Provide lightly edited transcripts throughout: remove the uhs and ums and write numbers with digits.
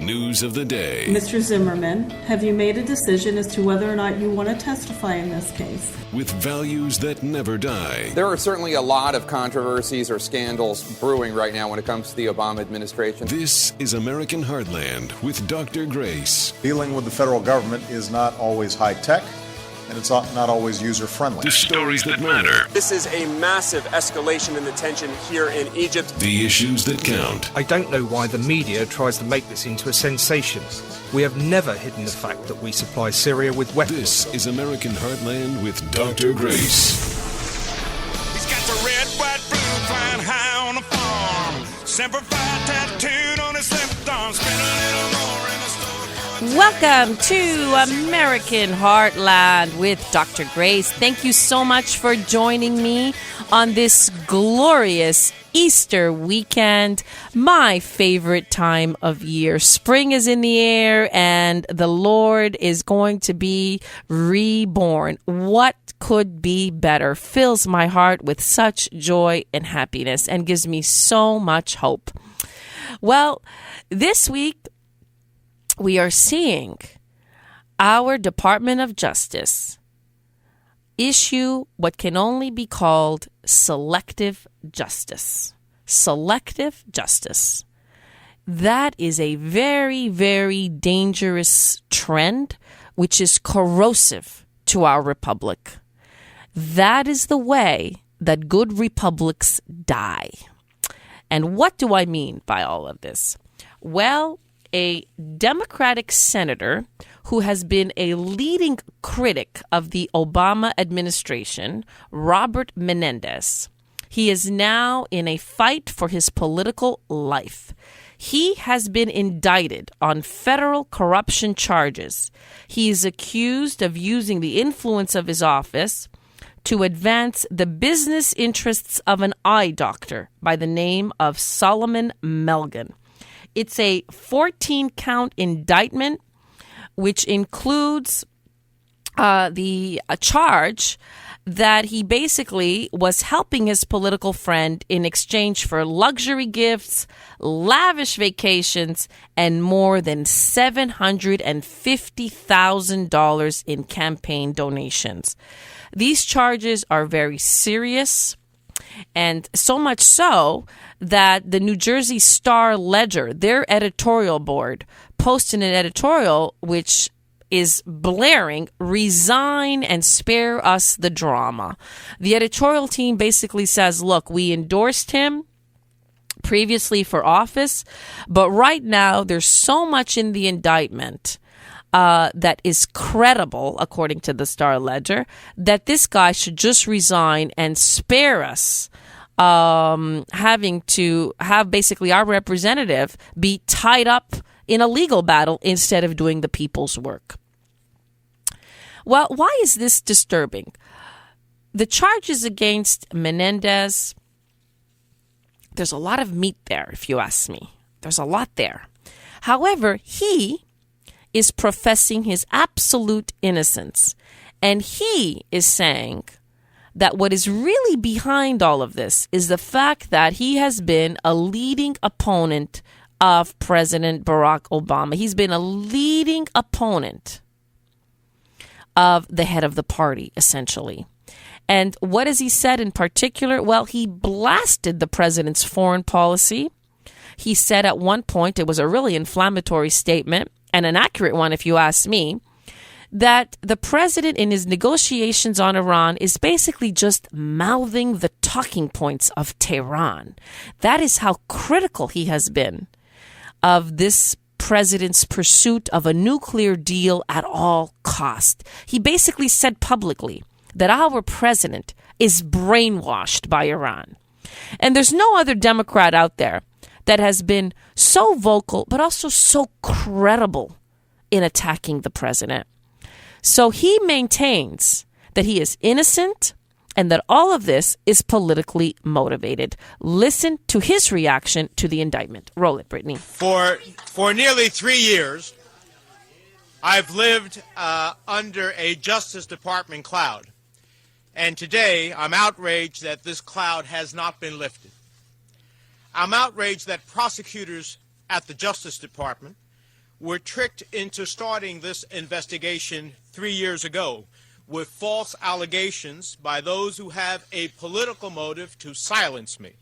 News of the day. Mr. Zimmerman, have you made a decision as to whether or not you want to testify in this case? With values that never die. There are certainly a lot of controversies or scandals brewing right now when it comes to the Obama administration. This is American Heartland with Dr. Grace. Dealing with the federal government is not always high-tech, and it's not always user-friendly. The stories that matter. This is a massive escalation in the tension here in Egypt. The issues that count. I don't know why the media tries to make this into a sensation. We have never hidden the fact that we supply Syria with weapons. This is American Heartland with Dr. Grace. He's got the red, white, blue flying high on the farm. Semper Fi tattooed on his left arm. Spend a little more in the store. Welcome to American Heartland with Dr. Grace. Thank you so much for joining me on this glorious Easter weekend, my favorite time of year. Spring is in the air and the Lord is going to be reborn. What could be better? Fills my heart with such joy and happiness and gives me so much hope. Well, this week, we are seeing our Department of Justice issue what can only be called selective justice. Selective justice. That is a very, very dangerous trend, which is corrosive to our republic. That is the way that good republics die. And what do I mean by all of this? Well, a Democratic senator who has been a leading critic of the Obama administration, Robert Menendez. He is now in a fight for his political life. He has been indicted on federal corruption charges. He is accused of using the influence of his office to advance the business interests of an eye doctor by the name of Solomon Melgen. It's a 14-count indictment, which includes the charge that he basically was helping his political friend in exchange for luxury gifts, lavish vacations, and more than $750,000 in campaign donations. These charges are very serious. And so much so that the New Jersey Star-Ledger, their editorial board, posted an editorial which is blaring, "Resign and spare us the drama." The editorial team basically says, look, we endorsed him previously for office, but right now there's so much in the indictment that is credible, according to the Star-Ledger, that this guy should just resign and spare us having to have basically our representative be tied up in a legal battle instead of doing the people's work. Well, why is this disturbing? The charges against Menendez, there's a lot of meat there, if you ask me. There's a lot there. However, he is professing his absolute innocence. And he is saying that what is really behind all of this is the fact that he has been a leading opponent of President Barack Obama. He's been a leading opponent of the head of the party, essentially. And what has he said in particular? Well, he blasted the president's foreign policy. He said at one point, it was a really inflammatory statement, and an accurate one if you ask me, that the president in his negotiations on Iran is basically just mouthing the talking points of Tehran. That is how critical he has been of this president's pursuit of a nuclear deal at all cost. He basically said publicly that our president is brainwashed by Iran. And there's no other Democrat out there that has been so vocal, but also so credible in attacking the president. So he maintains that he is innocent and that all of this is politically motivated. Listen to his reaction to the indictment. Roll it, Brittany. For nearly 3 years, I've lived under a Justice Department cloud. And today, I'm outraged that this cloud has not been lifted. I'm outraged that prosecutors at the Justice Department were tricked into starting this investigation 3 years ago with false allegations by those who have a political motive to silence me.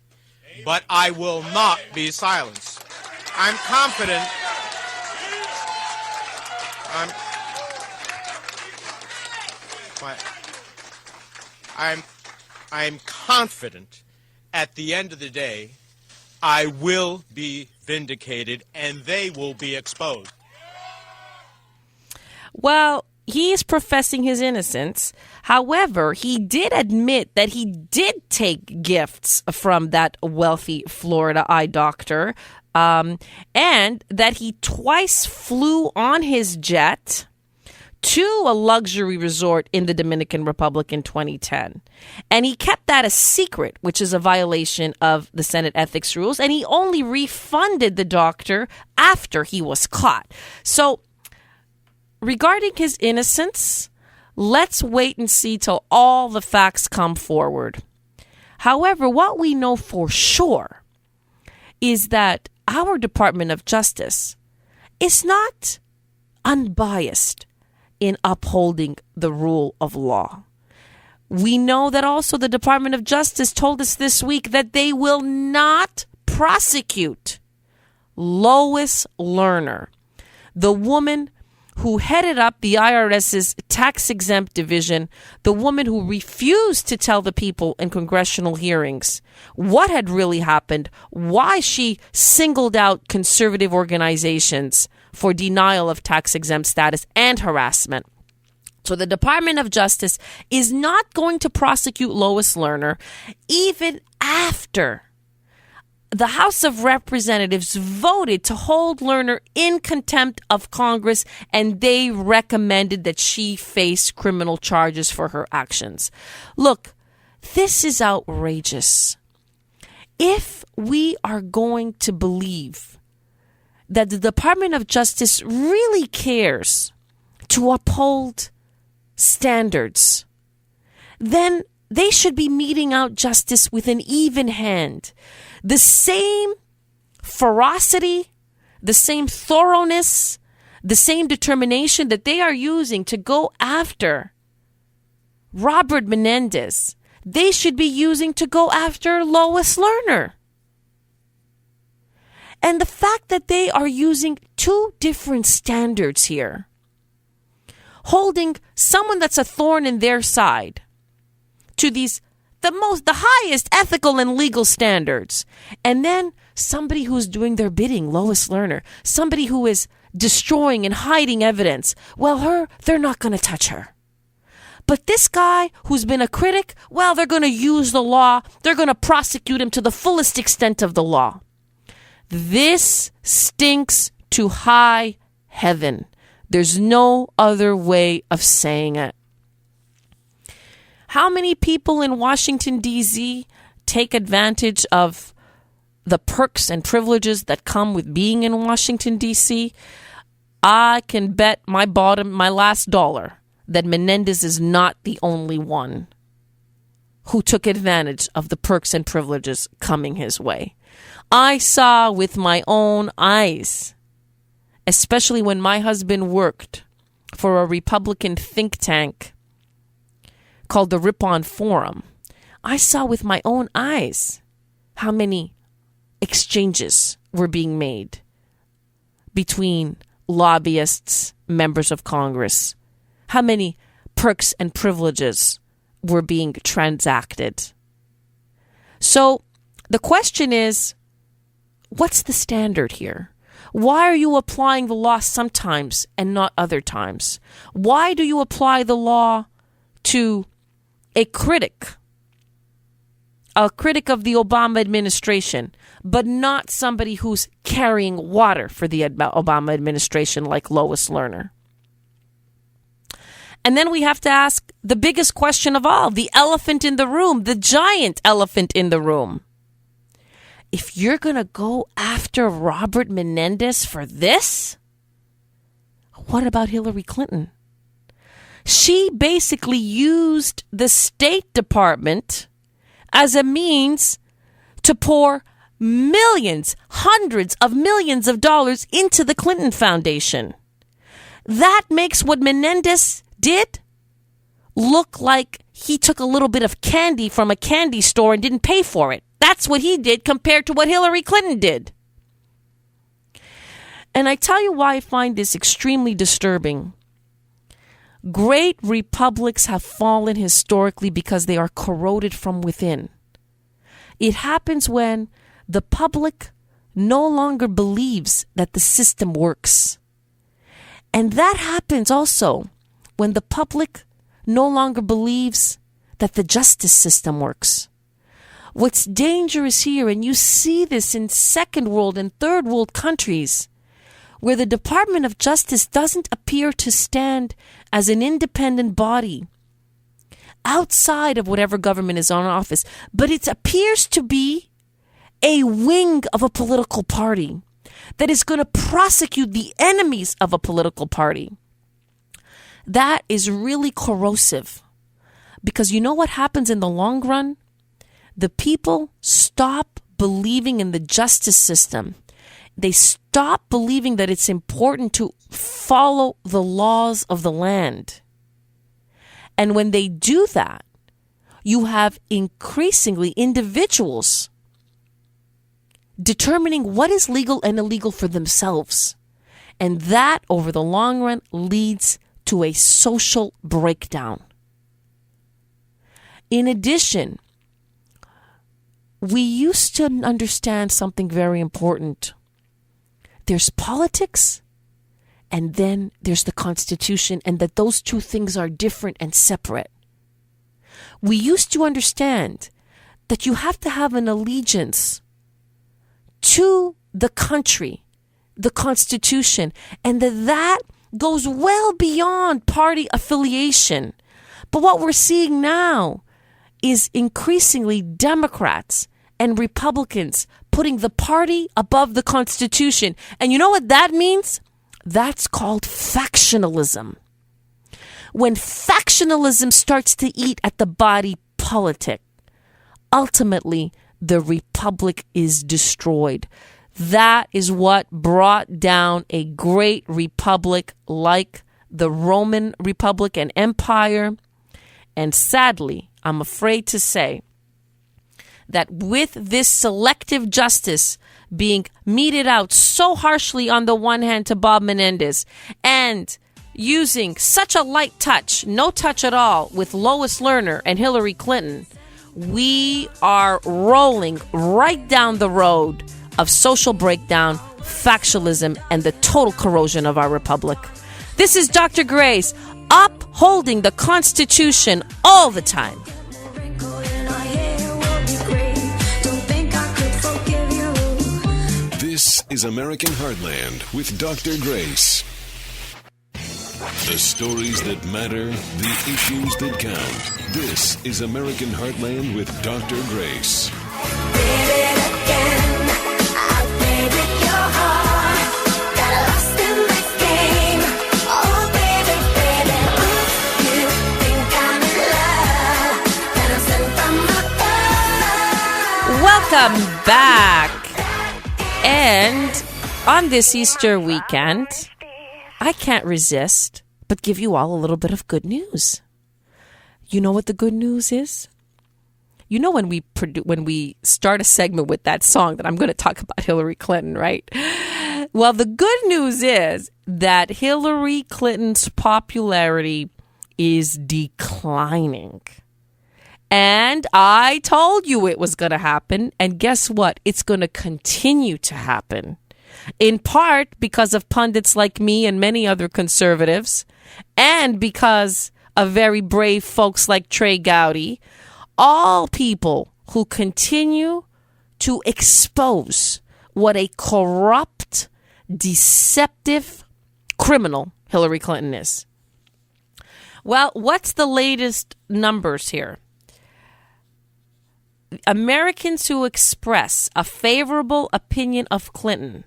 But I will not be silenced. I'm confident. I'm confident at the end of the day I will be vindicated and they will be exposed. Well, he is professing his innocence. However, he did admit that he did take gifts from that wealthy Florida eye doctor, and that he twice flew on his jet to a luxury resort in the Dominican Republic in 2010. And he kept that a secret, which is a violation of the Senate ethics rules, and he only refunded the doctor after he was caught. So, regarding his innocence, let's wait and see till all the facts come forward. However, what we know for sure is that our Department of Justice is not unbiased in upholding the rule of law. We know that also the Department of Justice told us this week that they will not prosecute Lois Lerner, the woman who headed up the IRS's tax-exempt division, the woman who refused to tell the people in congressional hearings what had really happened, why she singled out conservative organizations for denial of tax-exempt status and harassment. So the Department of Justice is not going to prosecute Lois Lerner even after the House of Representatives voted to hold Lerner in contempt of Congress, and they recommended that she face criminal charges for her actions. Look, this is outrageous. If we are going to believe that the Department of Justice really cares to uphold standards, then they should be meting out justice with an even hand. The same ferocity, the same thoroughness, the same determination that they are using to go after Robert Menendez, they should be using to go after Lois Lerner. And the fact that they are using two different standards here, holding someone that's a thorn in their side to the highest ethical and legal standards, and then somebody who's doing their bidding, Lois Lerner, somebody who is destroying and hiding evidence, well, they're not going to touch her. But this guy who's been a critic, well, they're going to use the law, they're going to prosecute him to the fullest extent of the law. This stinks to high heaven. There's no other way of saying it. How many people in Washington, D.C. take advantage of the perks and privileges that come with being in Washington, D.C.? I can bet my last dollar that Menendez is not the only one who took advantage of the perks and privileges coming his way. I saw with my own eyes, especially when my husband worked for a Republican think tank called the Ripon Forum, I saw with my own eyes how many exchanges were being made between lobbyists, members of Congress, how many perks and privileges were being transacted. So the question is, what's the standard here? Why are you applying the law sometimes and not other times? Why do you apply the law to a critic of the Obama administration, but not somebody who's carrying water for the Obama administration like Lois Lerner? And then we have to ask the biggest question of all, the elephant in the room, the giant elephant in the room. If you're going to go after Robert Menendez for this, what about Hillary Clinton? She basically used the State Department as a means to pour millions, hundreds of millions of dollars into the Clinton Foundation. That makes what Menendez did look like he took a little bit of candy from a candy store and didn't pay for it. That's what he did compared to what Hillary Clinton did. And I tell you why I find this extremely disturbing. Great republics have fallen historically because they are corroded from within. It happens when the public no longer believes that the system works. And that happens also when the public no longer believes that the justice system works. What's dangerous here, and you see this in second world and third world countries, where the Department of Justice doesn't appear to stand as an independent body outside of whatever government is on office, but it appears to be a wing of a political party that is going to prosecute the enemies of a political party. That is really corrosive, because you know what happens in the long run? The people stop believing in the justice system. They stop believing that it's important to follow the laws of the land. And when they do that, you have increasingly individuals determining what is legal and illegal for themselves. And that, over the long run, leads to a social breakdown. In addition, we used to understand something very important. There's politics, and then there's the Constitution, and that those two things are different and separate. We used to understand that you have to have an allegiance to the country, the Constitution, and that goes well beyond party affiliation. But what we're seeing now is increasingly Democrats and Republicans putting the party above the Constitution. And you know what that means? That's called factionalism. When factionalism starts to eat at the body politic, ultimately the republic is destroyed. That is what brought down a great republic like the Roman Republic and Empire. And sadly, I'm afraid to say that with this selective justice being meted out so harshly on the one hand to Bob Menendez, and using such a light touch, no touch at all, with Lois Lerner and Hillary Clinton, we are rolling right down the road of social breakdown, factionalism, and the total corrosion of our republic. This is Dr. Grace, upholding the Constitution all the time. This is American Heartland with Dr. Grace. The stories that matter, the issues that count. This is American Heartland with Dr. Grace. Welcome back. And on this Easter weekend, I can't resist but give you all a little bit of good news. You know what the good news is? You know when we start a segment with that song that I'm going to talk about Hillary Clinton, right? Well, the good news is that Hillary Clinton's popularity is declining. And I told you it was going to happen. And guess what? It's going to continue to happen. In part because of pundits like me and many other conservatives, and because of very brave folks like Trey Gowdy, all people who continue to expose what a corrupt, deceptive criminal Hillary Clinton is. Well, what's the latest numbers here? Americans who express a favorable opinion of Clinton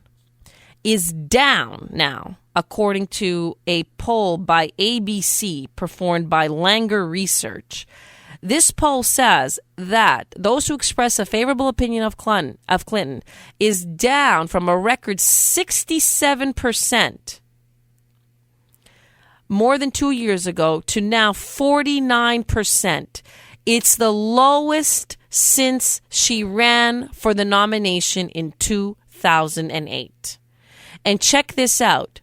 is down now, according to a poll by ABC performed by Langer Research. This poll says that those who express a favorable opinion of Clinton is down from a record 67% more than 2 years ago to now 49%. It's the lowest since she ran for the nomination in 2008. And check this out.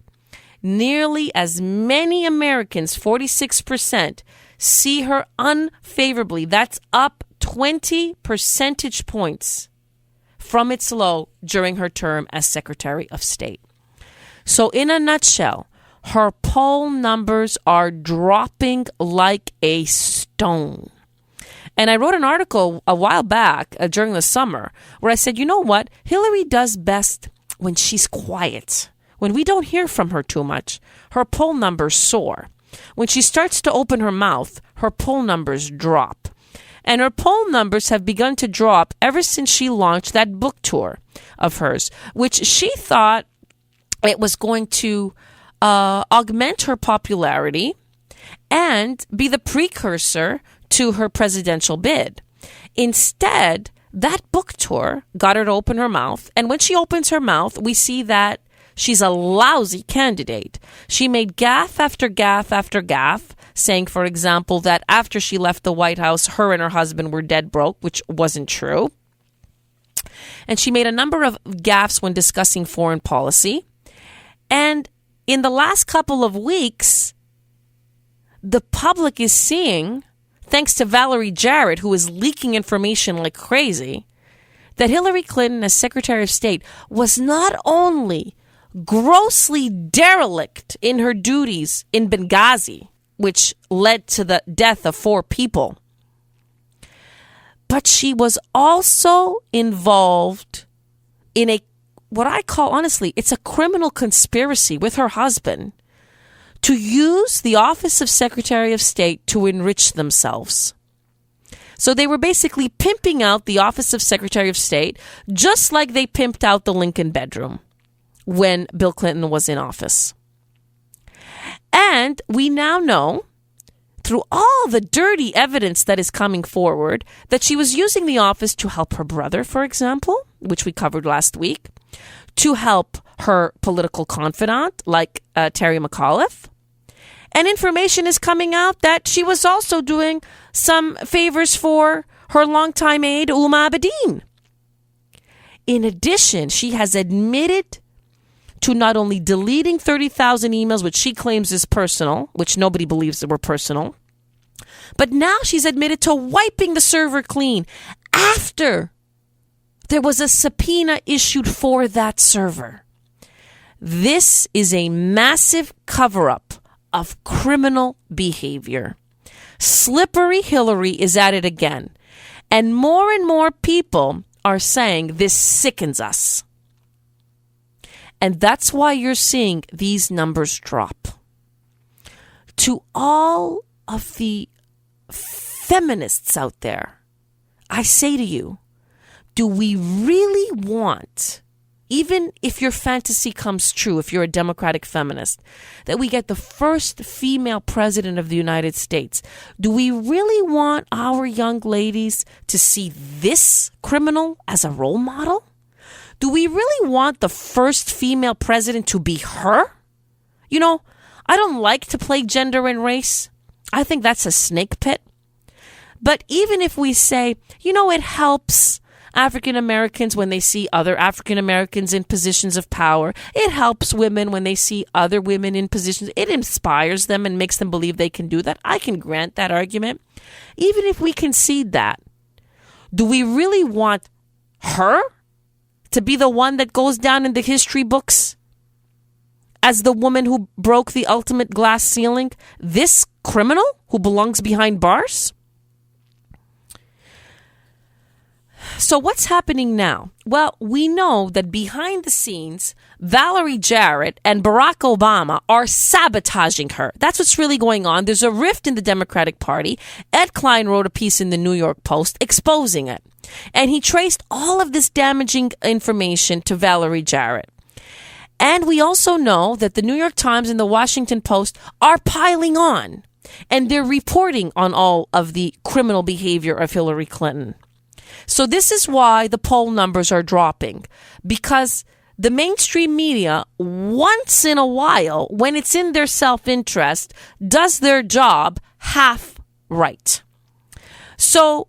Nearly as many Americans, 46%, see her unfavorably. That's up 20 percentage points from its low during her term as Secretary of State. So in a nutshell, her poll numbers are dropping like a stone. And I wrote an article a while back during the summer where I said, you know what? Hillary does best when she's quiet. When we don't hear from her too much, her poll numbers soar. When she starts to open her mouth, her poll numbers drop. And her poll numbers have begun to drop ever since she launched that book tour of hers, which she thought it was going to augment her popularity and be the precursor to her presidential bid. Instead, that book tour got her to open her mouth. And when she opens her mouth, we see that she's a lousy candidate. She made gaffe after gaffe after gaffe, saying, for example, that after she left the White House, her and her husband were dead broke, which wasn't true. And she made a number of gaffes when discussing foreign policy. And in the last couple of weeks, the public is seeing, thanks to Valerie Jarrett, who is leaking information like crazy, that Hillary Clinton, as Secretary of State, was not only grossly derelict in her duties in Benghazi, which led to the death of 4 people, but she was also involved in what I call, honestly, it's a criminal conspiracy with her husband to use the office of Secretary of State to enrich themselves. So they were basically pimping out the office of Secretary of State, just like they pimped out the Lincoln bedroom when Bill Clinton was in office. And we now know, through all the dirty evidence that is coming forward, that she was using the office to help her brother, for example, which we covered last week, to help her political confidant, like Terry McAuliffe. And information is coming out that she was also doing some favors for her longtime aide, Uma Abedin. In addition, she has admitted to not only deleting 30,000 emails, which she claims is personal, which nobody believes that were personal, but now she's admitted to wiping the server clean after there was a subpoena issued for that server. This is a massive cover-up of criminal behavior. Slippery Hillary is at it again. And more people are saying this sickens us. And that's why you're seeing these numbers drop. To all of the feminists out there, I say to you, do we really want, even if your fantasy comes true, if you're a Democratic feminist, that we get the first female president of the United States? Do we really want our young ladies to see this criminal as a role model? Do we really want the first female president to be her? You know, I don't like to play gender and race. I think that's a snake pit. But even if we say, you know, it helps African Americans when they see other African Americans in positions of power. It helps women when they see other women in positions. It inspires them and makes them believe they can do that. I can grant that argument. Even if we concede that, do we really want her to be the one that goes down in the history books as the woman who broke the ultimate glass ceiling? This criminal who belongs behind bars? So what's happening now? Well, we know that behind the scenes, Valerie Jarrett and Barack Obama are sabotaging her. That's what's really going on. There's a rift in the Democratic Party. Ed Klein wrote a piece in the New York Post exposing it. And he traced all of this damaging information to Valerie Jarrett. And we also know that the New York Times and the Washington Post are piling on And they're reporting on all of the criminal behavior of Hillary Clinton. So this is why the poll numbers are dropping, because the mainstream media, once in a while, when it's in their self-interest, does their job half right. So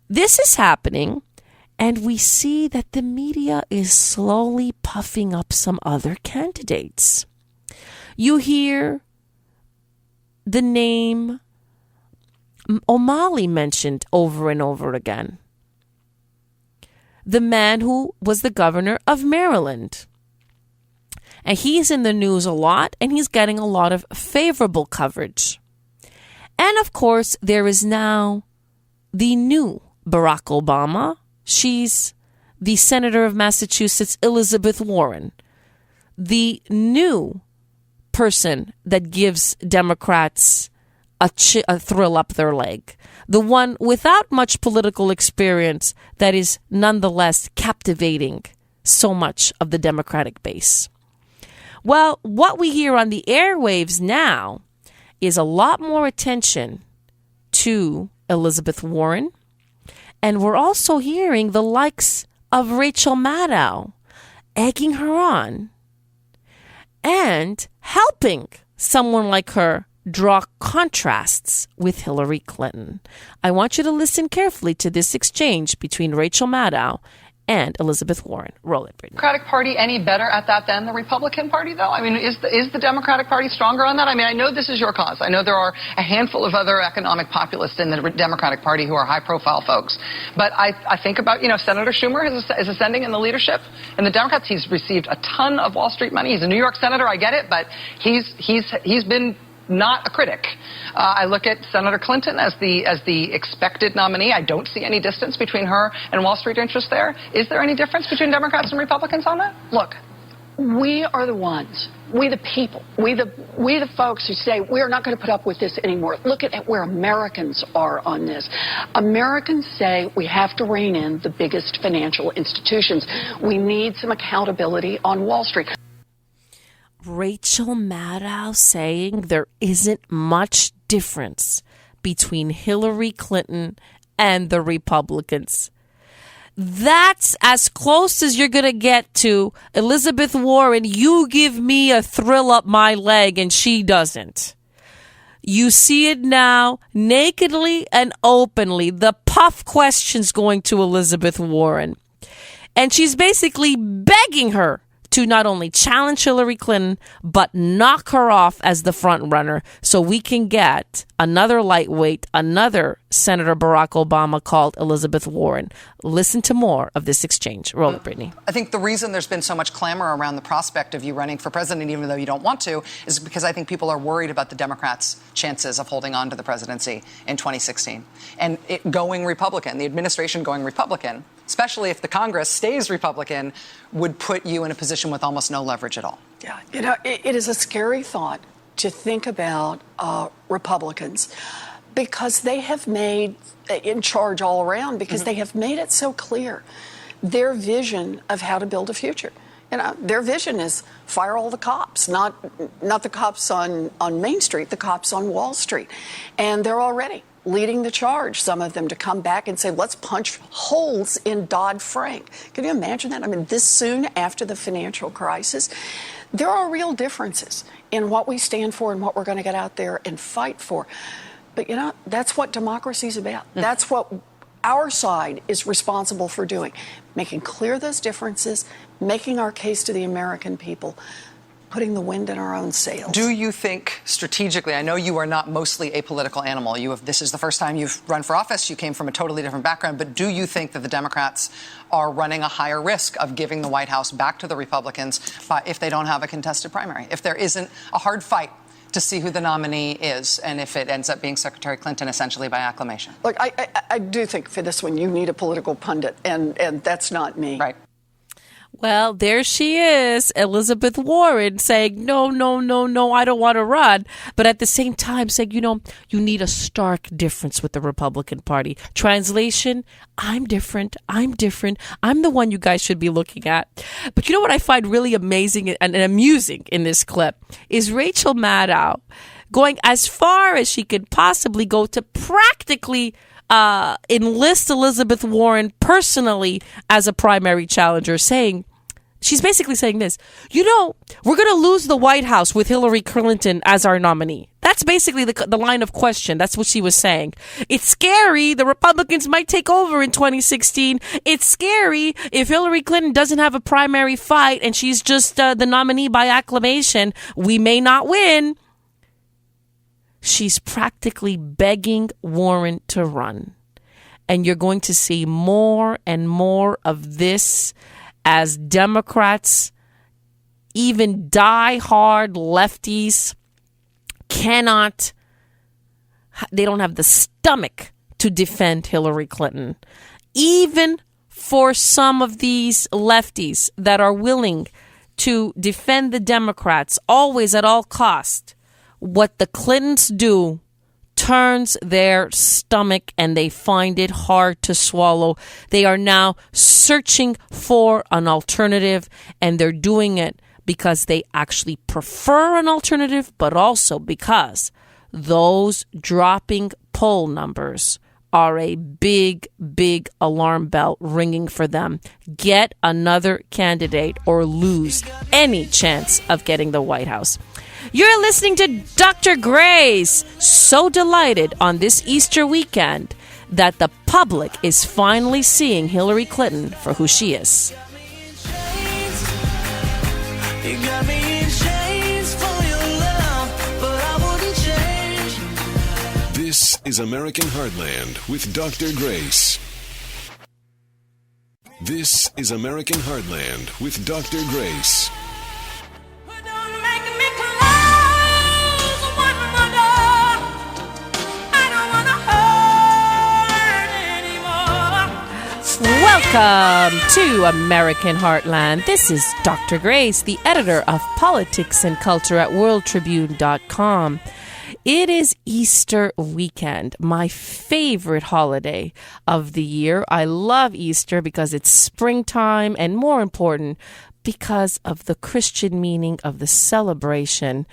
this is happening, and we see that the media is slowly puffing up some other candidates. You hear the name O'Malley mentioned over and over again. The man who was the governor of Maryland. And he's in the news a lot, and he's getting a lot of favorable coverage. And of course, there is now the new Barack Obama. She's the Senator of Massachusetts, Elizabeth Warren. The new person that gives Democrats a thrill up their leg. The one without much political experience that is nonetheless captivating so much of the Democratic base. Well, what we hear on the airwaves now is a lot more attention to Elizabeth Warren. And we're also hearing the likes of Rachel Maddow egging her on and helping someone like her draw contrasts with Hillary Clinton. I want you to listen carefully to this exchange between Rachel Maddow and Elizabeth Warren. Roll it, Brittany. Democratic Party any better at that than the Republican Party, though? I mean, is the Democratic Party stronger on that? I mean, I know this is your cause. I know there are a handful of other economic populists in the Democratic Party who are high-profile folks. But I think about, Senator Schumer is ascending in the leadership. And the Democrats, he's received a ton of Wall Street money. He's a New York senator, I get it, but he's been not a critic. I look at Senator Clinton as the expected nominee. I don't see any distance between her and Wall Street interests there. Is there any difference between Democrats and Republicans on that? Look, we are the ones, we the people, we the folks who say we are not going to put up with this anymore. Look at where Americans are on this. Americans say we have to rein in the biggest financial institutions. We need some accountability on Wall Street. Rachel Maddow saying there isn't much difference between Hillary Clinton and the Republicans. That's as close as you're going to get to Elizabeth Warren. You give me a thrill up my leg and she doesn't. You see it now nakedly and openly. The puff questions going to Elizabeth Warren. And she's basically begging her to not only challenge Hillary Clinton, but knock her off as the front runner so we can get another lightweight, another Senator Barack Obama called Elizabeth Warren. Listen to more of this exchange. Roll it, Brittany. I think the reason there's been so much clamor around the prospect of you running for president, even though you don't want to, is because I think people are worried about the Democrats' chances of holding on to the presidency in 2016. And it going Republican, the administration going Republican, especially if the Congress stays Republican, would put you in a position with almost no leverage at all. Yeah, it is a scary thought to think about Republicans because they have made, in charge all around, because they have made it so clear their vision of how to build a future. Their vision is fire all the cops, not the cops on Main Street, the cops on Wall Street. And they're already leading the charge, some of them, to come back and say, let's punch holes in Dodd-Frank. Can you imagine that? I mean, this soon after the financial crisis, there are real differences in what we stand for and what we're going to get out there and fight for. But, that's what democracy is about. That's what our side is responsible for doing, making clear those differences, making our case to the American people, putting the wind in our own sails. Do you think strategically, I know you are not mostly a political animal. This is the first time you've run for office. You came from a totally different background. But do you think that the Democrats are running a higher risk of giving the White House back to the Republicans if they don't have a contested primary? If there isn't a hard fight to see who the nominee is, and if it ends up being Secretary Clinton essentially by acclamation? Look, I do think for this one you need a political pundit, and that's not me. Right. Well, there she is, Elizabeth Warren, saying, no, I don't want to run. But at the same time saying, you need a stark difference with the Republican Party. Translation, I'm different. I'm the one you guys should be looking at. But you know what I find really amazing and amusing in this clip is Rachel Maddow going as far as she could possibly go to practically enlist Elizabeth Warren personally as a primary challenger, she's basically saying this, we're going to lose the White House with Hillary Clinton as our nominee. That's basically the line of question. That's what she was saying. It's scary. The Republicans might take over in 2016. It's scary if Hillary Clinton doesn't have a primary fight and she's just the nominee by acclamation. We may not win. She's practically begging Warren to run. And you're going to see more and more of this as Democrats, even die-hard lefties, they don't have the stomach to defend Hillary Clinton. Even for some of these lefties that are willing to defend the Democrats always at all cost, what the Clintons do turns their stomach and they find it hard to swallow. They are now searching for an alternative, and they're doing it because they actually prefer an alternative, but also because those dropping poll numbers are a big, big alarm bell ringing for them. Get another candidate or lose any chance of getting the White House. You're listening to Dr. Grace. So delighted on this Easter weekend that the public is finally seeing Hillary Clinton for who she is. You got me in chains for your love, but I wouldn't change. This is American Heartland with Dr. Grace. This is American Heartland with Dr. Grace. Welcome to American Heartland. This is Dr. Grace, the editor of Politics and Culture at worldtribune.com. It is Easter weekend, my favorite holiday of the year. I love Easter because it's springtime, and more important, because of the Christian meaning of the celebration.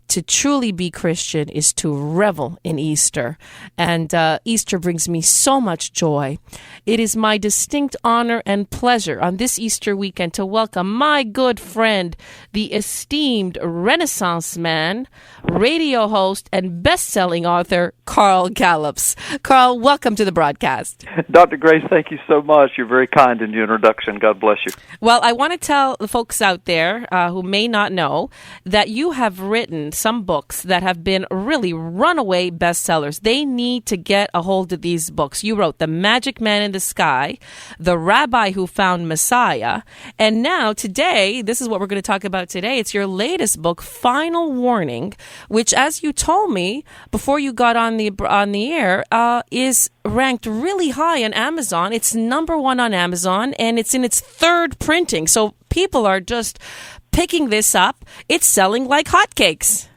To truly be Christian is to revel in Easter. And Easter brings me so much joy. It is my distinct honor and pleasure on this Easter weekend to welcome my good friend, the esteemed Renaissance man, radio host, and best-selling author, Carl Gallups. Carl, welcome to the broadcast. Dr. Grace, thank you so much. You're very kind in your introduction. God bless you. Well, I want to tell the folks out there who may not know that you have written some books that have been really runaway bestsellers. They need to get a hold of these books. You wrote The Magic Man in the Sky, The Rabbi Who Found Messiah, and now today, this is what we're going to talk about today. It's your latest book, Final Warning, which, as you told me before you got on the air, is ranked really high on Amazon. It's #1 on Amazon, and it's in its third printing. So people are just picking this up. It's selling like hotcakes.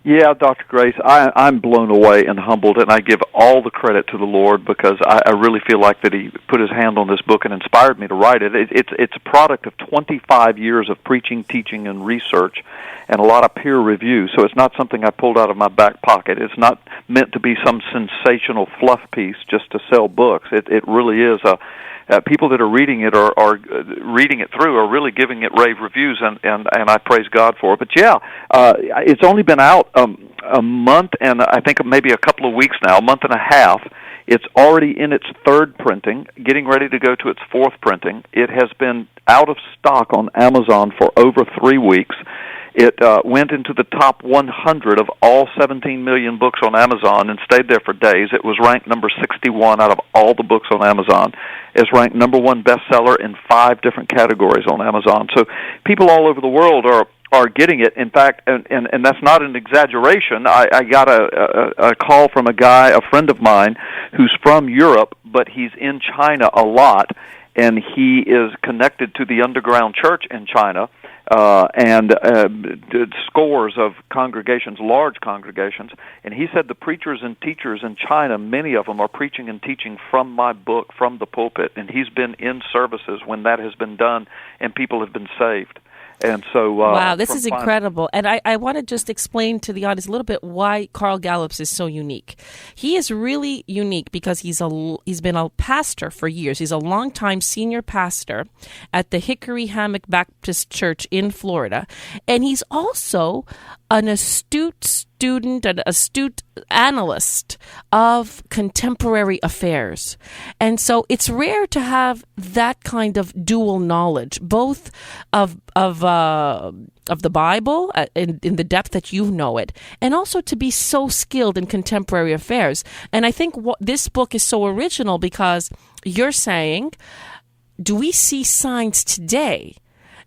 Yeah, Dr. Grace, I'm blown away and humbled, and I give all the credit to the Lord because I really feel like that He put His hand on this book and inspired me to write it. It's a product of 25 years of preaching, teaching, and research, and a lot of peer review, so it's not something I pulled out of my back pocket. It's not meant to be some sensational fluff piece just to sell books. It really is people that are reading it are reading it through are really giving it rave reviews, and I praise God for it. But yeah, it's only been out a month, and I think maybe a couple of weeks now, a month and a half. It's already in its third printing, getting ready to go to its fourth printing. It has been out of stock on Amazon for over 3 weeks. It went into the top 100 of all 17 million books on Amazon and stayed there for days. It was ranked number 61 out of all the books on Amazon. It's ranked #1 bestseller in 5 different categories on Amazon. So people all over the world are getting it. In fact, and that's not an exaggeration. I got a call from a friend of mine, who's from Europe, but he's in China a lot, and he is connected to the underground church in China. And scores of congregations, large congregations, and he said the preachers and teachers in China, many of them are preaching and teaching from my book, from the pulpit, and he's been in services when that has been done, and people have been saved. And so, wow, this is incredible. And I want to just explain to the audience a little bit why Carl Gallups is so unique. He is really unique because he's been a pastor for years. He's a longtime senior pastor at the Hickory Hammock Baptist Church in Florida. And he's also an astute student, an astute analyst of contemporary affairs. And so it's rare to have that kind of dual knowledge, both of the Bible in the depth that you know it, and also to be so skilled in contemporary affairs. And I think this book is so original because you're saying, do we see signs today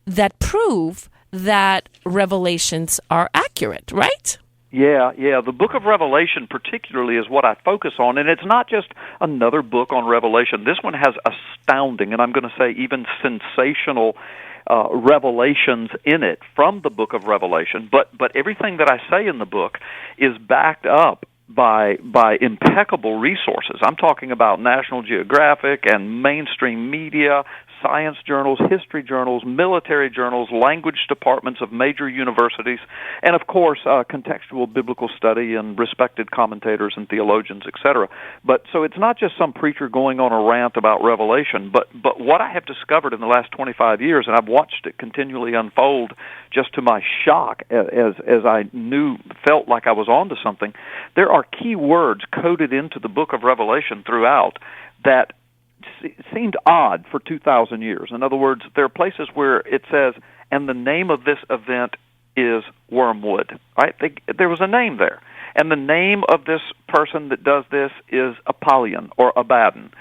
that prove that revelations are accurate, right? Yeah. The book of Revelation particularly is what I focus on, and it's not just another book on Revelation. This one has astounding, and I'm going to say even sensational revelations in it from the book of Revelation. But everything that I say in the book is backed up by impeccable resources. I'm talking about National Geographic and mainstream media, science journals, history journals, military journals, language departments of major universities, and of course contextual biblical study and respected commentators and theologians, etc. But so it's not just some preacher going on a rant about Revelation, but what I have discovered in the last 25 years, and I've watched it continually unfold just to my shock as I felt like I was onto something. There are key words coded into the book of Revelation throughout that seemed odd for 2,000 years. In other words, there are places where it says, and the name of this event is Wormwood, right? There was a name there. And the name of this person that does this is Apollyon or Abaddon.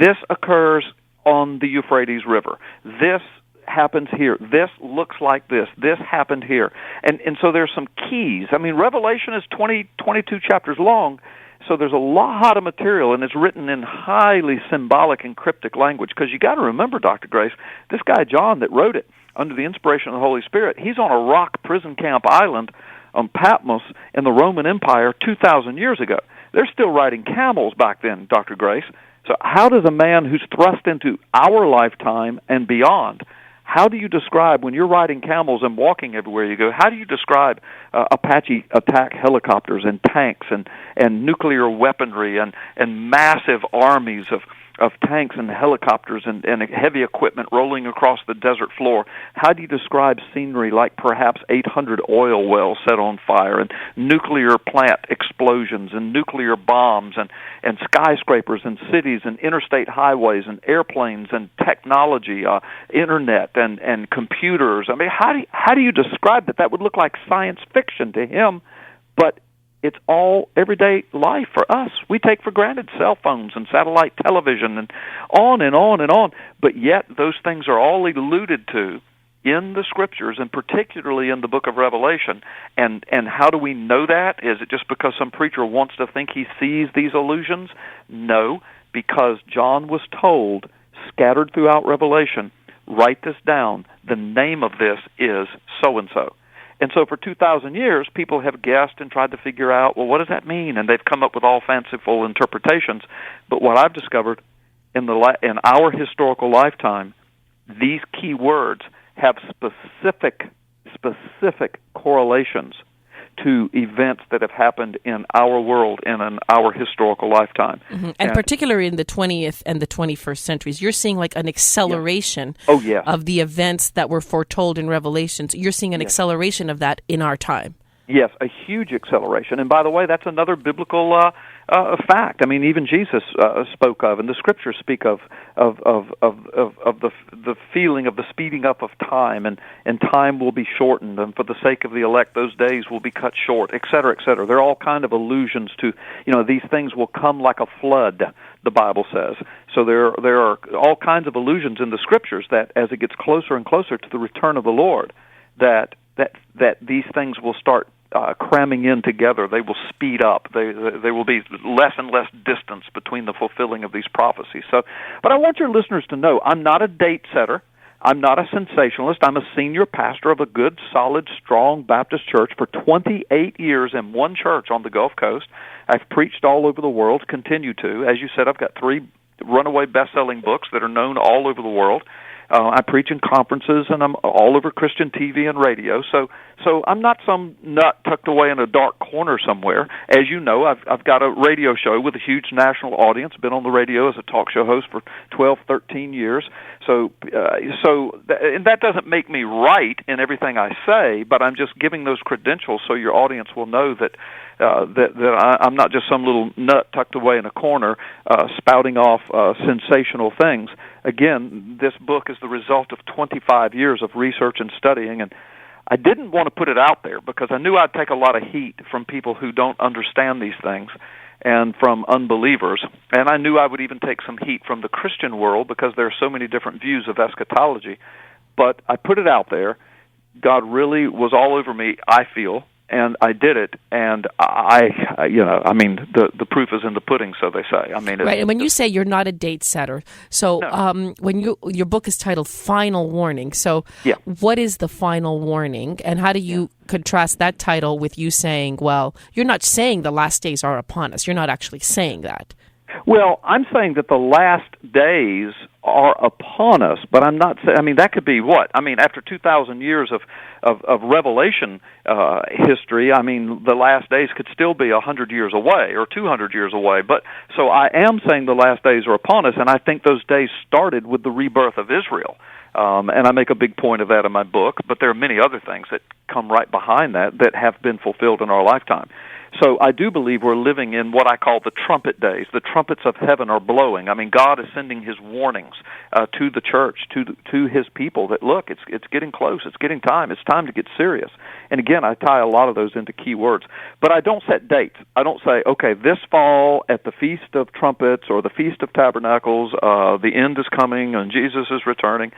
This occurs on the Euphrates River. This happens here. This looks like this. This happened here. And so there's some keys. I mean, Revelation is 22 chapters long, so there's a lot of material, and it's written in highly symbolic and cryptic language, because you got to remember, Dr. Grace, this guy John that wrote it under the inspiration of the Holy Spirit, he's on a rock prison camp island on Patmos in the Roman Empire 2,000 years ago. They're still riding camels back then, Dr. Grace. So how does a man who's thrust into our lifetime and beyond, how do you describe, when you're riding camels and walking everywhere you go, how do you describe Apache attack helicopters and tanks and nuclear weaponry and massive armies of tanks and helicopters and heavy equipment rolling across the desert floor? How do you describe scenery like perhaps 800 oil wells set on fire and nuclear plant explosions and nuclear bombs and skyscrapers and cities and interstate highways and airplanes and technology, internet and computers? I mean, how do you describe that? That would look like science fiction to him, but it's all everyday life for us. We take for granted cell phones and satellite television and on and on and on. But yet those things are all alluded to in the Scriptures, and particularly in the book of Revelation. And how do we know that? Is it just because some preacher wants to think he sees these allusions? No, because John was told, scattered throughout Revelation, write this down. The name of this is so-and-so. And so for 2,000 years, people have guessed and tried to figure out, well, what does that mean? And they've come up with all fanciful interpretations. But what I've discovered in our historical lifetime, these key words have specific correlations to events that have happened in our world and in our historical lifetime. Mm-hmm. And particularly in the 20th and the 21st centuries, you're seeing like an acceleration of the events that were foretold in Revelations. You're seeing an acceleration of that in our time. Yes, a huge acceleration. And by the way, that's another biblical fact. I mean, even Jesus spoke of, and the Scriptures speak of the feeling of the speeding up of time, and time will be shortened, and for the sake of the elect, those days will be cut short, et cetera, et cetera. There are all kind of allusions to, these things will come like a flood, the Bible says. So there are all kinds of allusions in the Scriptures that as it gets closer and closer to the return of the Lord, that these things will start cramming in together. They will speed up. There will be less and less distance between the fulfilling of these prophecies. So, but I want your listeners to know, I'm not a date setter. I'm not a sensationalist. I'm a senior pastor of a good, solid, strong Baptist church for 28 years in one church on the Gulf Coast. I've preached all over the world, continue to. As you said, I've got 3 runaway best-selling books that are known all over the world. I preach in conferences, and I'm all over Christian TV and radio. So I'm not some nut tucked away in a dark corner somewhere. As you know, I've got a radio show with a huge national audience. Been on the radio as a talk show host for 12, 13 years. And that doesn't make me right in everything I say, but I'm just giving those credentials so your audience will know that I'm not just some little nut tucked away in a corner spouting off sensational things. Again, this book is the result of 25 years of research and studying, and I didn't want to put it out there because I knew I'd take a lot of heat from people who don't understand these things and from unbelievers. And I knew I would even take some heat from the Christian world because there are so many different views of eschatology. But I put it out there. God really was all over me, I feel, and I did it. And the proof is in the pudding, so they say. Right. And when you say you're not a date setter, so No. when your book is titled Final Warning, so what is the final warning, and how do you contrast that title with you saying, well, you're not saying the last days are upon us. You're not actually saying that. Well, I'm saying that the last days are upon us, but I'm not saying, that could be what? After 2,000 years of Revelation history, the last days could still be 100 years away or 200 years away. But so I am saying the last days are upon us, and I think those days started with the rebirth of Israel. And I make a big point of that in my book, but there are many other things that come right behind that have been fulfilled in our lifetime. So I do believe we're living in what I call the trumpet days. The trumpets of heaven are blowing. God is sending His warnings to the church, to His people that, look, it's getting close. It's getting time. It's time to get serious. And again, I tie a lot of those into key words. But I don't set dates. I don't say, okay, this fall at the Feast of Trumpets or the Feast of Tabernacles, the end is coming and Jesus is returning.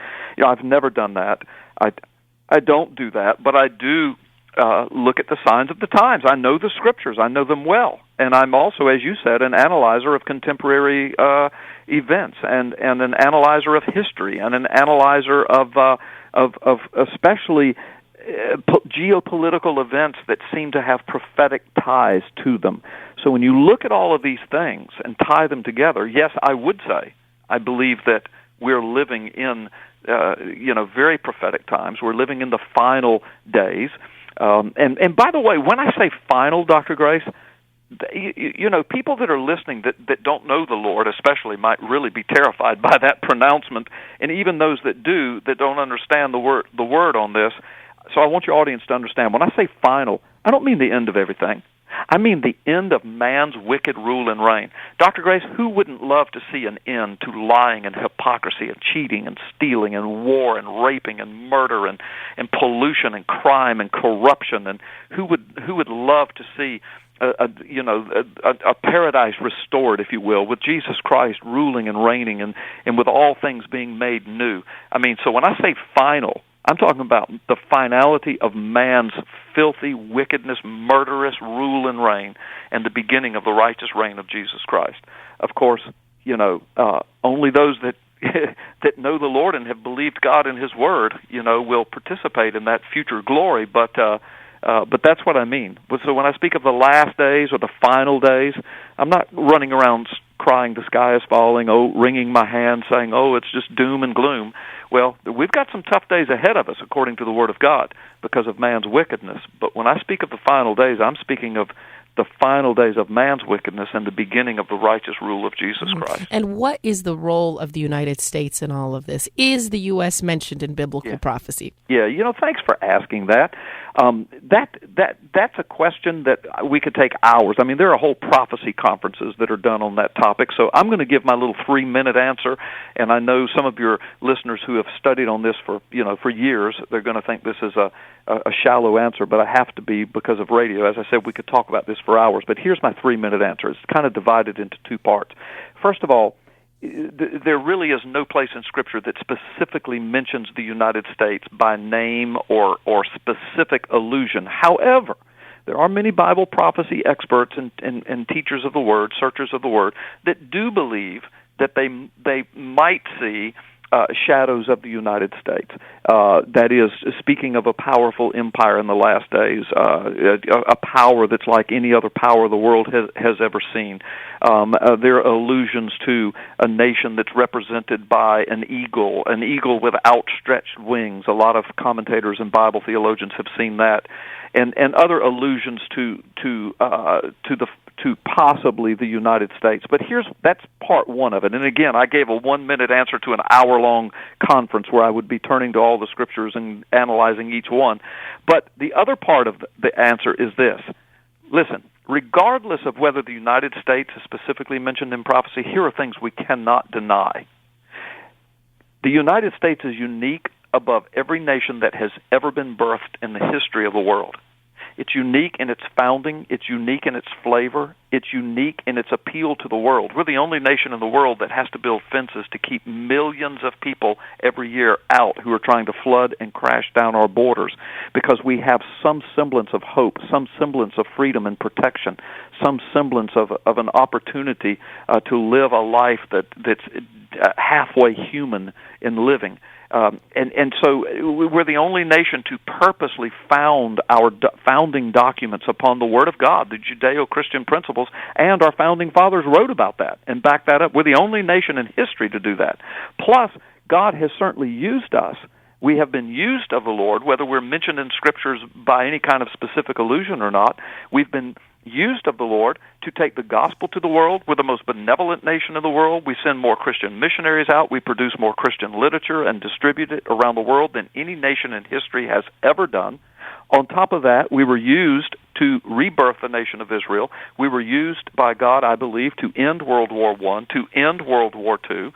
I've never done that. I don't do that, but I do look at the signs of the times. I know the scriptures. I know them well. And I'm also, as you said, an analyzer of contemporary events and an analyzer of history and an analyzer of especially geopolitical events that seem to have prophetic ties to them. So when you look at all of these things and tie them together, yes, I would say I believe that we're living in very prophetic times. We're living in the final days. And by the way, when I say final, Dr. Grace, people that are listening that don't know the Lord especially might really be terrified by that pronouncement, and even those that do, that don't understand the word on this. So I want your audience to understand, when I say final, I don't mean the end of everything. I mean the end of man's wicked rule and reign. Dr. Grace, who wouldn't love to see an end to lying and hypocrisy and cheating and stealing and war and raping and murder and pollution and crime and corruption? And who would love to see a paradise restored, if you will, with Jesus Christ ruling and reigning and with all things being made new? So when I say final, I'm talking about the finality of man's filthy wickedness, murderous rule and reign, and the beginning of the righteous reign of Jesus Christ. Of course, only those that that know the Lord and have believed God in His Word, will participate in that future glory. But that's what I mean. So when I speak of the last days or the final days, I'm not running around crying the sky is falling, wringing my hands, saying, it's just doom and gloom. Well, we've got some tough days ahead of us, according to the Word of God, because of man's wickedness. But when I speak of the final days, I'm speaking of the final days of man's wickedness and the beginning of the righteous rule of Jesus Christ. And what is the role of the United States in all of this? Is the U.S. mentioned in biblical prophecy? Yeah, thanks for asking that. That's a question that we could take hours. There are whole prophecy conferences that are done on that topic, so I'm going to give my little 3-minute answer, and I know some of your listeners who have studied on this for years, they're going to think this is a shallow answer, but I have to be because of radio. As I said, we could talk about this for hours, but here's my 3-minute answer. It's kind of divided into two parts. First of all, there really is no place in Scripture that specifically mentions the United States by name or specific allusion. However, there are many Bible prophecy experts and teachers of the Word, searchers of the Word, that do believe that they might see shadows of the United States. That is, speaking of a powerful empire in the last days, a power that's like any other power the world has ever seen. There are allusions to a nation that's represented by an eagle with outstretched wings. A lot of commentators and Bible theologians have seen that, and other allusions to possibly the United States. But that's part one of it. And again, I gave a 1-minute answer to an hour-long conference where I would be turning to all the scriptures and analyzing each one. But the other part of the answer is this. Listen, regardless of whether the United States is specifically mentioned in prophecy, here are things we cannot deny. The United States is unique above every nation that has ever been birthed in the history of the world. It's unique in its founding. It's unique in its flavor. It's unique in its appeal to the world. We're the only nation in the world that has to build fences to keep millions of people every year out who are trying to flood and crash down our borders, because we have some semblance of hope, some semblance of freedom and protection, some semblance of an opportunity to live a life that's halfway human in living. And so we're the only nation to purposely found our founding documents upon the Word of God, the Judeo-Christian principles, and our founding fathers wrote about that and backed that up. We're the only nation in history to do that. Plus, God has certainly used us. We have been used of the Lord, whether we're mentioned in Scriptures by any kind of specific allusion or not. We've been used of the Lord to take the gospel to the world. We're the most benevolent nation in the world. We send more Christian missionaries out. We produce more Christian literature and distribute it around the world than any nation in history has ever done. On top of that, we were used to rebirth the nation of Israel. We were used by God, I believe, to end World War I, to end World War II.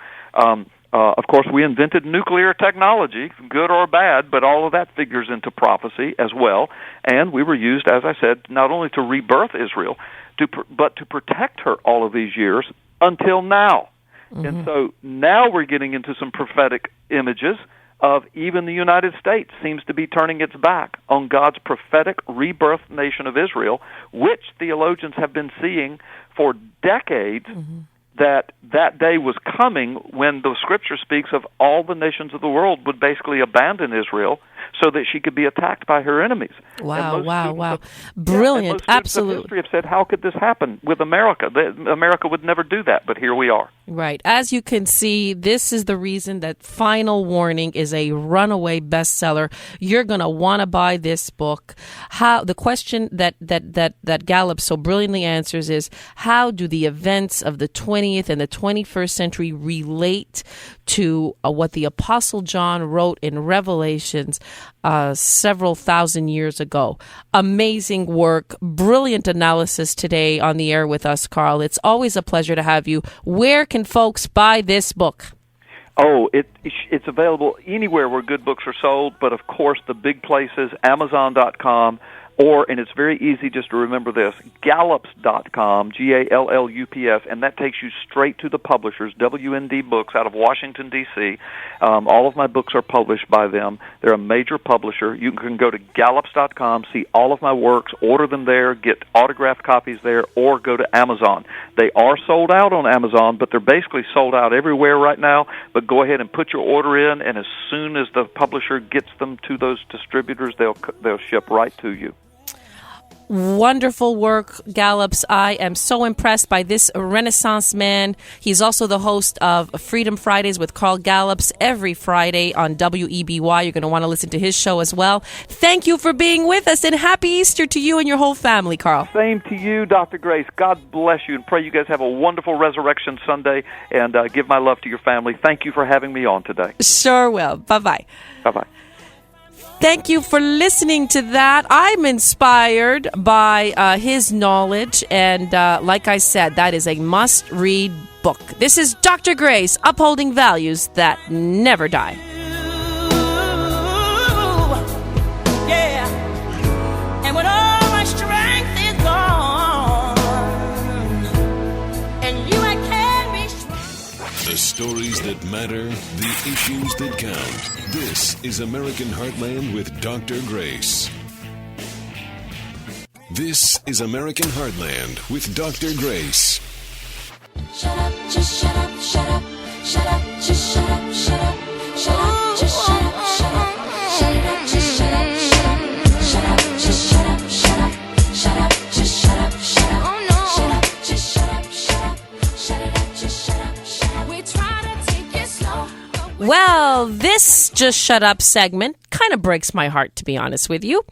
Of course, we invented nuclear technology, good or bad, but all of that figures into prophecy as well. And we were used, as I said, not only to rebirth Israel, but to protect her all of these years until now. Mm-hmm. And so now we're getting into some prophetic images of even the United States seems to be turning its back on God's prophetic rebirth nation of Israel, which theologians have been seeing for decades. Mm-hmm. That day was coming when the Scripture speaks of all the nations of the world would basically abandon Israel so that she could be attacked by her enemies. Wow. Brilliant. Absolutely. History have said, how could this happen with America? America would never do that, but here we are. Right. As you can see, this is the reason that Final Warning is a runaway bestseller. You're going to want to buy this book. The question that Gallups so brilliantly answers is, how do the events of the 20th and the 21st century relate to what the Apostle John wrote in Revelations several thousand years ago? Amazing work, brilliant analysis today on the air with us, Carl. It's always a pleasure to have you. Where can folks buy this book? Oh, it's available anywhere where good books are sold, but of course the big places, Amazon.com, and it's very easy just to remember this, Gallups.com, Gallups, and that takes you straight to the publishers, WND Books out of Washington, D.C. All of my books are published by them. They're a major publisher. You can go to Gallups.com, see all of my works, order them there, get autographed copies there, or go to Amazon. They are sold out on Amazon, but they're basically sold out everywhere right now. But go ahead and put your order in, and as soon as the publisher gets them to those distributors, they'll ship right to you. Wonderful work, Gallups. I am so impressed by this Renaissance man. He's also the host of Freedom Fridays with Carl Gallups every Friday on WEBY. You're going to want to listen to his show as well. Thank you for being with us, and happy Easter to you and your whole family, Carl. Same to you, Dr. Grace. God bless you, and pray you guys have a wonderful Resurrection Sunday, and give my love to your family. Thank you for having me on today. Sure will. Bye-bye. Bye-bye. Thank you for listening to that. I'm inspired by his knowledge, and like I said, that is a must-read book. This is Dr. Grace, upholding values that never die. Yeah, and when all my strength is gone, and you I can be strong. The stories that matter, the issues that count. This is American Heartland with Dr. Grace. This is American Heartland with Dr. Grace. Shut up, just shut up, shut up, shut up, just shut up, shut up, shut up, just shut up, shut up, shut it up, just shut up, shut up, shut up, just shut up, shut up, shut up, just shut up, shut up, shut up, just shut up, shut up, shut it up, just shut up, shut up. We try to take it slow. Well, this Just Shut Up segment kind of breaks my heart, to be honest with you.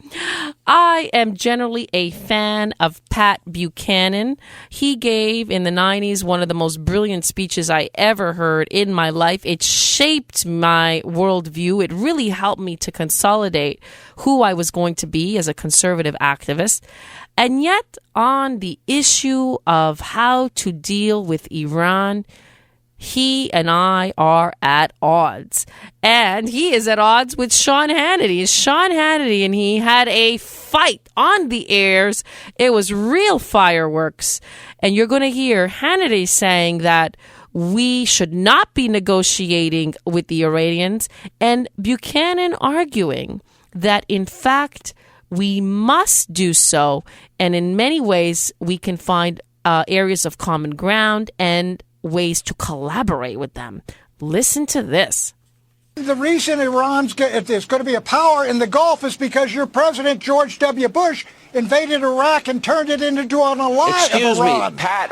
I am generally a fan of Pat Buchanan. He gave in the 90s one of the most brilliant speeches I ever heard in my life. It shaped my worldview. It really helped me to consolidate who I was going to be as a conservative activist. And yet, on the issue of how to deal with Iran, he and I are at odds. And he is at odds with Sean Hannity. Sean Hannity and he had a fight on the airs. It was real fireworks. And you're going to hear Hannity saying that we should not be negotiating with the Iranians, and Buchanan arguing that, in fact, we must do so. And in many ways, we can find areas of common ground and ways to collaborate with them. Listen to this. The reason Iran's there's going to be a power in the Gulf is because your president, George W. Bush, invaded Iraq and turned it into an ally of Iran. Excuse me, Pat,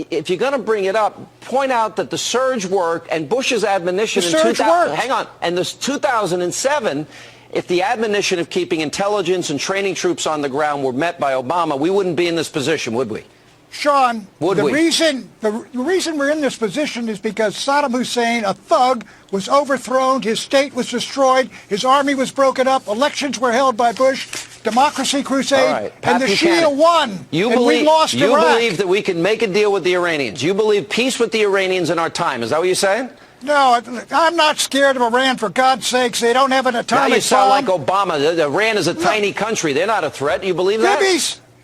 if you're going to bring it up, point out that the surge worked and Bush's admonition in 2000. Hang on. And this 2007, if the admonition of keeping intelligence and training troops on the ground were met by Obama, we wouldn't be in this position, would we? Sean, the reason we're in this position is because Saddam Hussein, a thug, was overthrown, his state was destroyed, his army was broken up, elections were held by Bush, democracy crusade, and the Shia won, we lost Iraq. You believe that we can make a deal with the Iranians. You believe peace with the Iranians in our time. Is that what you're saying? No, I'm not scared of Iran, for God's sakes. They don't have an atomic bomb. Now you sound like Obama. Iran is a tiny country. They're not a threat. You believe that?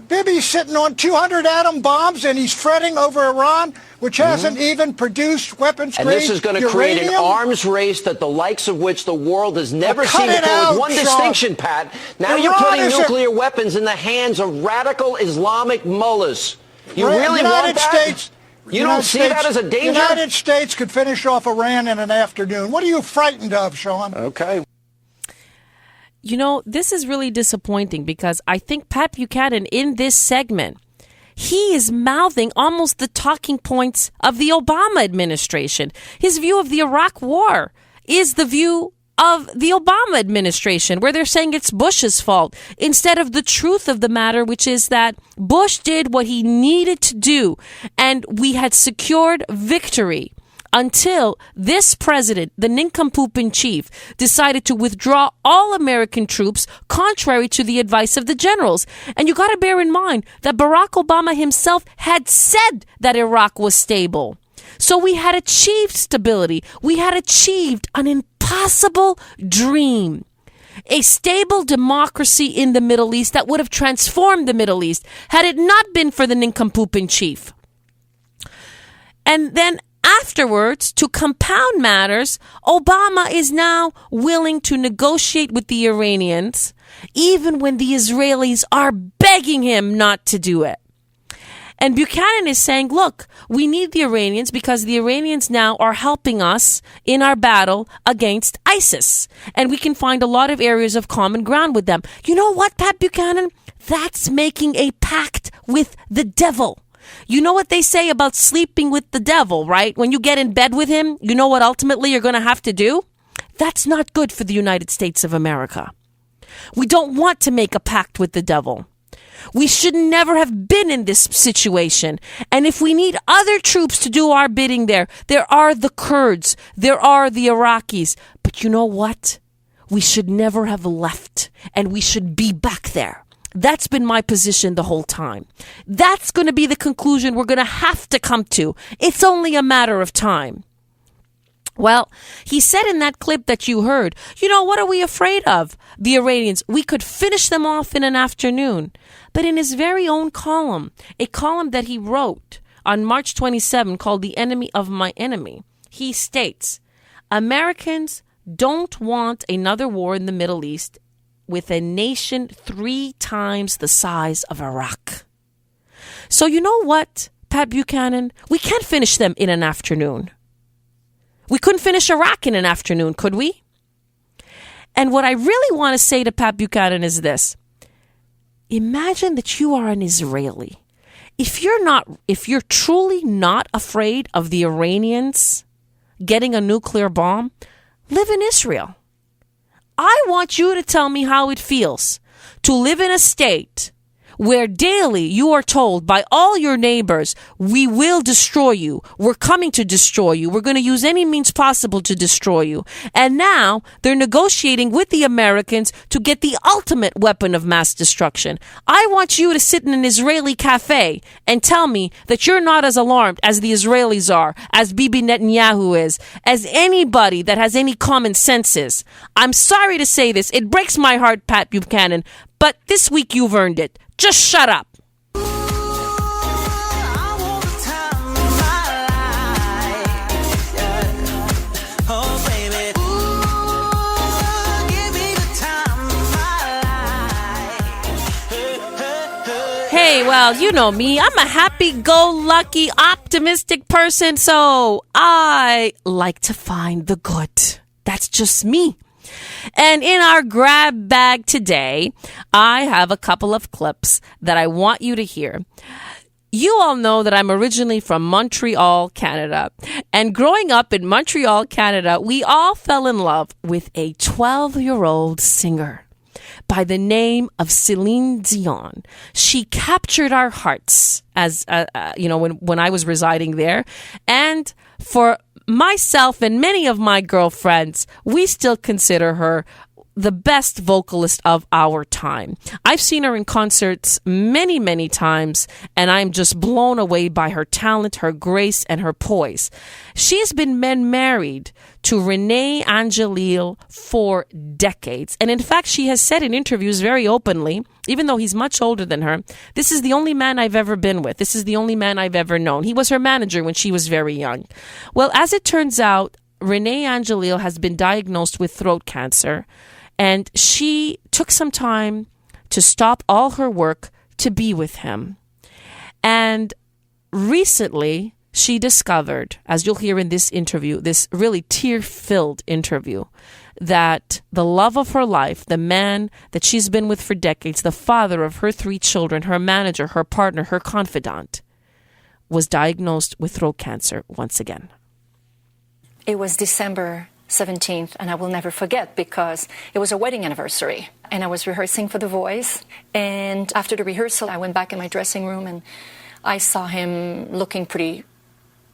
Bibi's sitting on 200 atom bombs, and he's fretting over Iran, which hasn't even produced weapons-grade uranium. And this is going to create an arms race that the likes of which the world has never seen before, with one distinction, Pat. Now you're putting nuclear weapons in the hands of radical Islamic mullahs. You really want that? You don't see that as a danger? The United States could finish off Iran in an afternoon. What are you frightened of, Sean? Okay. You know, this is really disappointing because I think Pat Buchanan in this segment, he is mouthing almost the talking points of the Obama administration. His view of the Iraq war is the view of the Obama administration, where they're saying it's Bush's fault, instead of the truth of the matter, which is that Bush did what he needed to do, and we had secured victory until this president, the nincompoop-in-chief, decided to withdraw all American troops contrary to the advice of the generals. And you got to bear in mind that Barack Obama himself had said that Iraq was stable. So we had achieved stability. We had achieved an impossible dream. A stable democracy in the Middle East that would have transformed the Middle East had it not been for the nincompoop-in-chief. And then afterwards, to compound matters, Obama is now willing to negotiate with the Iranians, even when the Israelis are begging him not to do it. And Buchanan is saying, look, we need the Iranians because the Iranians now are helping us in our battle against ISIS. And we can find a lot of areas of common ground with them. You know what, Pat Buchanan? That's making a pact with the devil. You know what they say about sleeping with the devil, right? When you get in bed with him, you know what ultimately you're going to have to do? That's not good for the United States of America. We don't want to make a pact with the devil. We should never have been in this situation. And if we need other troops to do our bidding there are the Kurds, there are the Iraqis. But you know what? We should never have left, and we should be back there. That's been my position the whole time. That's going to be the conclusion we're going to have to come to. It's only a matter of time. Well, he said in that clip that you heard, you know, what are we afraid of? The Iranians. We could finish them off in an afternoon. But in his very own column, a column that he wrote on March 27 called The Enemy of My Enemy, he states, Americans don't want another war in the Middle East with a nation 3 times the size of Iraq. So you know what, Pat Buchanan? We can't finish them in an afternoon. We couldn't finish Iraq in an afternoon, could we? And what I really want to say to Pat Buchanan is this. Imagine that you are an Israeli. If you're truly not afraid of the Iranians getting a nuclear bomb, live in Israel. I want you to tell me how it feels to live in a state where daily you are told by all your neighbors, we will destroy you. We're coming to destroy you. We're going to use any means possible to destroy you. And now they're negotiating with the Americans to get the ultimate weapon of mass destruction. I want you to sit in an Israeli cafe and tell me that you're not as alarmed as the Israelis are, as Bibi Netanyahu is, as anybody that has any common sense is. I'm sorry to say this. It breaks my heart, Pat Buchanan, but this week you've earned it. Just shut up. Hey, well, you know me. I'm a happy-go-lucky, optimistic person, so I like to find the good. That's just me. And in our grab bag today, I have a couple of clips that I want you to hear. You all know that I'm originally from Montreal, Canada. And growing up in Montreal, Canada, we all fell in love with a 12-year-old singer by the name of Celine Dion. She captured our hearts as, when I was residing there. And for myself and many of my girlfriends, we still consider her the best vocalist of our time. I've seen her in concerts many, many times, and I'm just blown away by her talent, her grace, and her poise. She has been married to René Angelil for decades. And in fact, she has said in interviews very openly, even though he's much older than her, this is the only man I've ever been with. This is the only man I've ever known. He was her manager when she was very young. Well, as it turns out, René Angelil has been diagnosed with throat cancer, and she took some time to stop all her work to be with him. And recently, she discovered, as you'll hear in this interview, this really tear-filled interview, that the love of her life, the man that she's been with for decades, the father of her 3 children, her manager, her partner, her confidant, was diagnosed with throat cancer once again. It was December 17th, and I will never forget because it was a wedding anniversary, and I was rehearsing for The Voice. And after the rehearsal, I went back in my dressing room, and I saw him looking pretty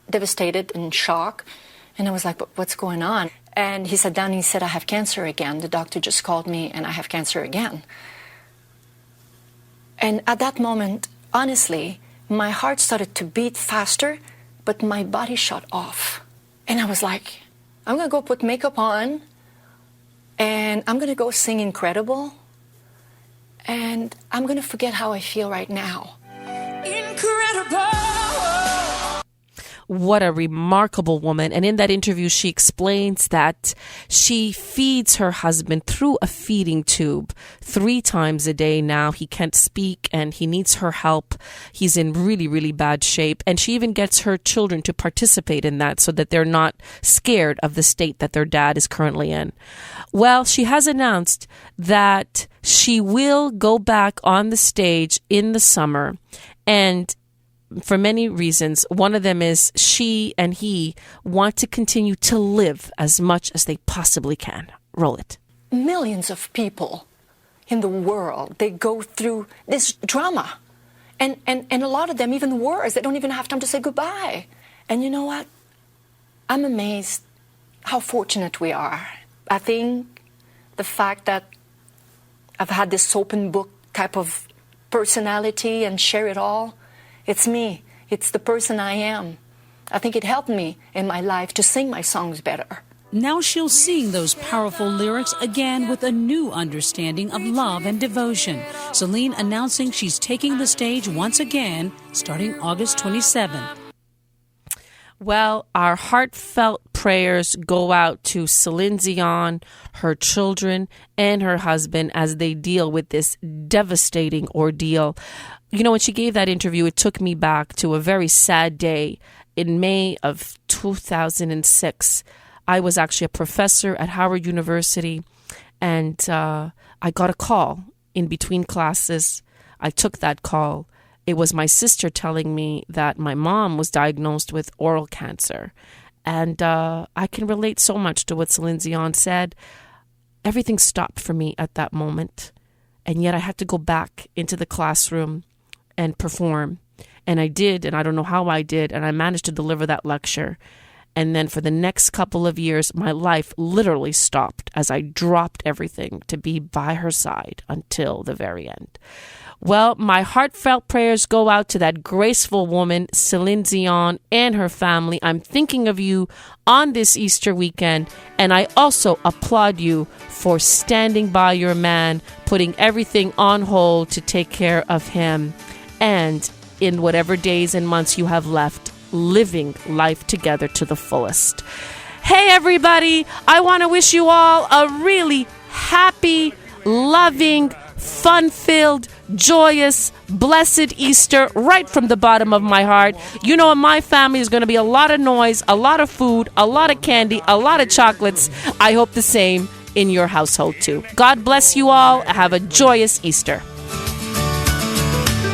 devastated and shocked. And I was like, what's going on? And he sat down and he said, I have cancer again. The doctor just called me, and I have cancer again. And at that moment, honestly, my heart started to beat faster, but my body shut off. And I was like, I'm going to go put makeup on, and I'm going to go sing Incredible, and I'm going to forget how I feel right now. Incredible. What a remarkable woman. And in that interview, she explains that she feeds her husband through a feeding tube 3 times a day now. He can't speak and he needs her help. He's in really, really bad shape. And she even gets her children to participate in that so that they're not scared of the state that their dad is currently in. Well, she has announced that she will go back on the stage in the summer, and for many reasons. One of them is she and he want to continue to live as much as they possibly can. Roll it. Millions of people in the world, they go through this drama. And a lot of them, even worse, they don't even have time to say goodbye. And you know what? I'm amazed how fortunate we are. I think the fact that I've had this open book type of personality and share it all, it's me. It's the person I am. I think it helped me in my life to sing my songs better. Now she'll sing those powerful lyrics again with a new understanding of love and devotion. Celine announcing she's taking the stage once again starting August 27th. Well, our heartfelt prayers go out to Celine Dion, her children, and her husband as they deal with this devastating ordeal. You know, when she gave that interview, it took me back to a very sad day in May of 2006. I was actually a professor at Howard University, and I got a call in between classes. I took that call. It was my sister telling me that my mom was diagnosed with oral cancer. And I can relate so much to what Celine Dion said. Everything stopped for me at that moment. And yet I had to go back into the classroom and perform. And I did, and I don't know how I did, and I managed to deliver that lecture. And then for the next couple of years, my life literally stopped as I dropped everything to be by her side until the very end. Well, my heartfelt prayers go out to that graceful woman, Celine Dion, and her family. I'm thinking of you on this Easter weekend, and I also applaud you for standing by your man, putting everything on hold to take care of him, and in whatever days and months you have left, living life together to the fullest. Hey, everybody, I want to wish you all a really happy, loving, fun-filled, joyous, blessed Easter right from the bottom of my heart. You know, in my family is going to be a lot of noise, a lot of food, a lot of candy, a lot of chocolates. I hope the same in your household too. God bless you all. Have a joyous Easter.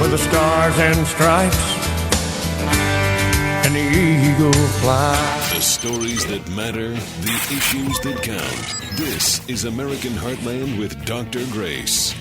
With the stars and stripes and the eagle fly. The stories that matter, the issues that count. This is American Heartland with Dr. Grace.